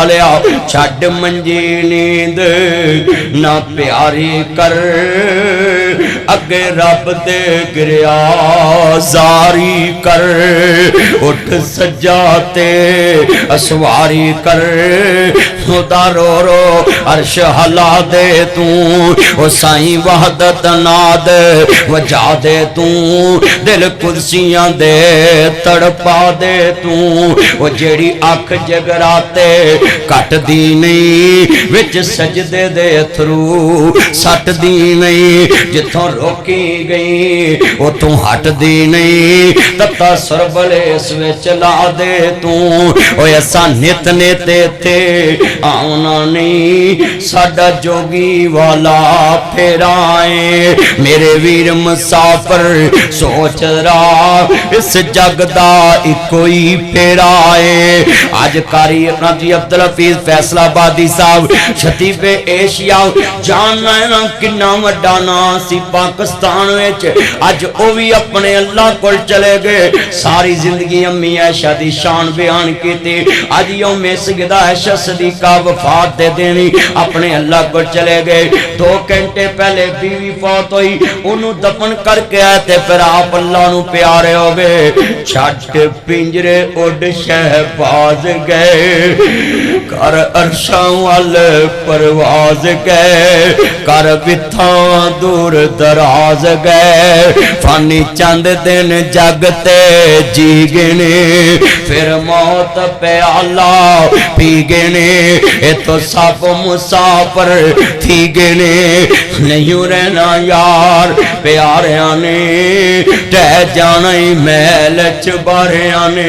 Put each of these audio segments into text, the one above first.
वालिया छड़ मंजी नींद ना प्यारी कर अगे रब दे गिरया जारी कर उठ सज्जा ते असवारी कर खुदा रो रो अर्श हला दे तू ओ साईं वहदत नाद वजा दे तू दिल कुर्सियां दे तड़पा दे तू ओ जेड़ी अख जगराते कट दी नहीं विच सजदे दे अथरू सट दी नहीं जिथों रोकी गई उतों हट दी नहीं तत्ता सरबले इस विच ला दे तू ओ असा नित नित इत्थे आउना नहीं साडा जोगी वाला फेराए मेरे वीर मुसाफिर सोच रहा इस जग दा इको ही फेराए अज कारी जी अब्दुल हफीज फैसलाबादी साहब शतीबे एशिया जानना है ना किन्ना वड्डा नाम सी पाकिस्तान विच अज ओ भी अपने अल्लाह कोल चले गए सारी जिंदगी अम्मी ऐशा दी शान बयान कीती अज यौम सगदा ऐशा सदीका वफात दे देनी अपने अल्लाह कोल चले गए 2 घंटे पहले बीवी फौत हुई ओनू दफन करके आए ते फिर आप अल्लाह नू प्यारे हो गए छट पिंजरे उड़ शहबाज गए कर अरशां वल परवाज गए कर बिथा दूर दराज गए फानी चंद दिन जगते जी गिने फिर मौत प्याला पी गिने ए तो सब मुसाफिर थी गिने नहीं रहना यार प्यारिया ने टह जाना ही महल च बारिया ने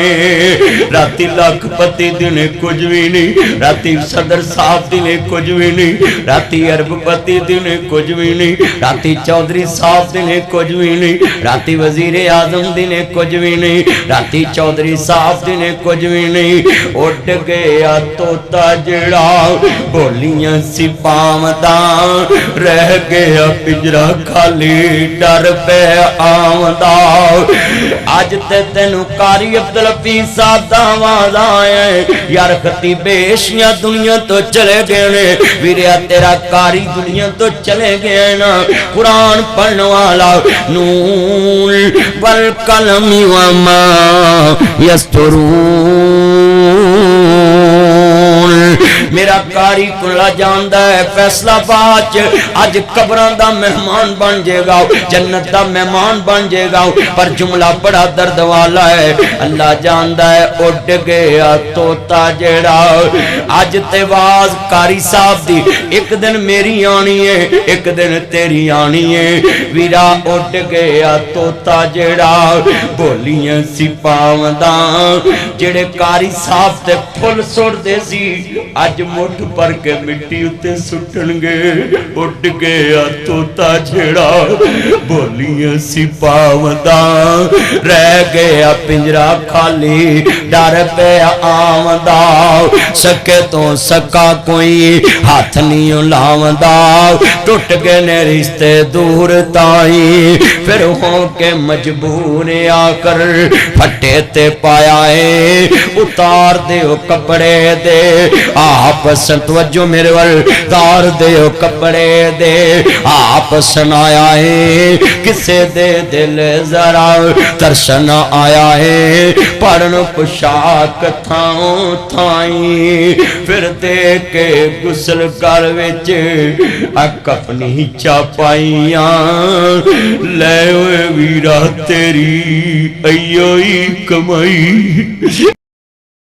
राती लखपति दिन कुछ भी नहीं राती सदर साहब दिन कुछ भी नहीं राती अरबपति दिन कुछ भी नहीं राती चौधरी साहब दिन कुछ भी नहीं राती वजीर आजम दिन कुछ भी नहीं राती चौधरी साहब दिन कुछ भी नहीं उड़ गया तोता जड़ा बोलियां सी पावदा रह गया पिंजरा खाली डर पे आमदा अज ते तेनू कारी अब्दुल हफीज साहब दा आवाज आया यार खतीबे एशिया दुनिया तो चले गए ने वीरिया तेरा कारी दुनिया तो चले गए ना कुरान पढ़ने वाला नून वल कलम वमा यस्तुरून मेरा कारी कुला जानदा है फैसलाबाद अज कब्रां दा मेहमान बन जाएगा जन्नत दा मेहमान बन जाएगा पर जुमला बड़ा दर्द वाला है अल्लाह जानदा है उड़ गया तोता जेड़ा अज ते आवाज कारी साहब दी एक दिन मेरी आनी है एक दिन तेरी आनी है वीरा उड़ गया तोता जेड़ा बोलियां सी पावदा जेड़े कारी साहब ते फुल सुटदे सी अज मुठ भर के मिट्टी उत्ते सुटणगे उड़ गया तोता जेड़ा बोलियां सी पावदा रह गया पिंजरा खाली डर पे आमदा सके तो सका कोई हाथ नहीं लावदा टुट गए ने रिश्ते दूर ताई फिर हो के मजबूर आकर फटे ते पाया है उतार दे कपड़े दे आप तवज्जो मेरे वल तार दे कपड़े दे आप सुनाया है किसे दे दिल जरा दर्शन आया है पढ़न पोशाक थाओ थाई फिर दे के गुसल कर विच अपनी चापाइयां ले वीरा तेरी अयो ही कमाई।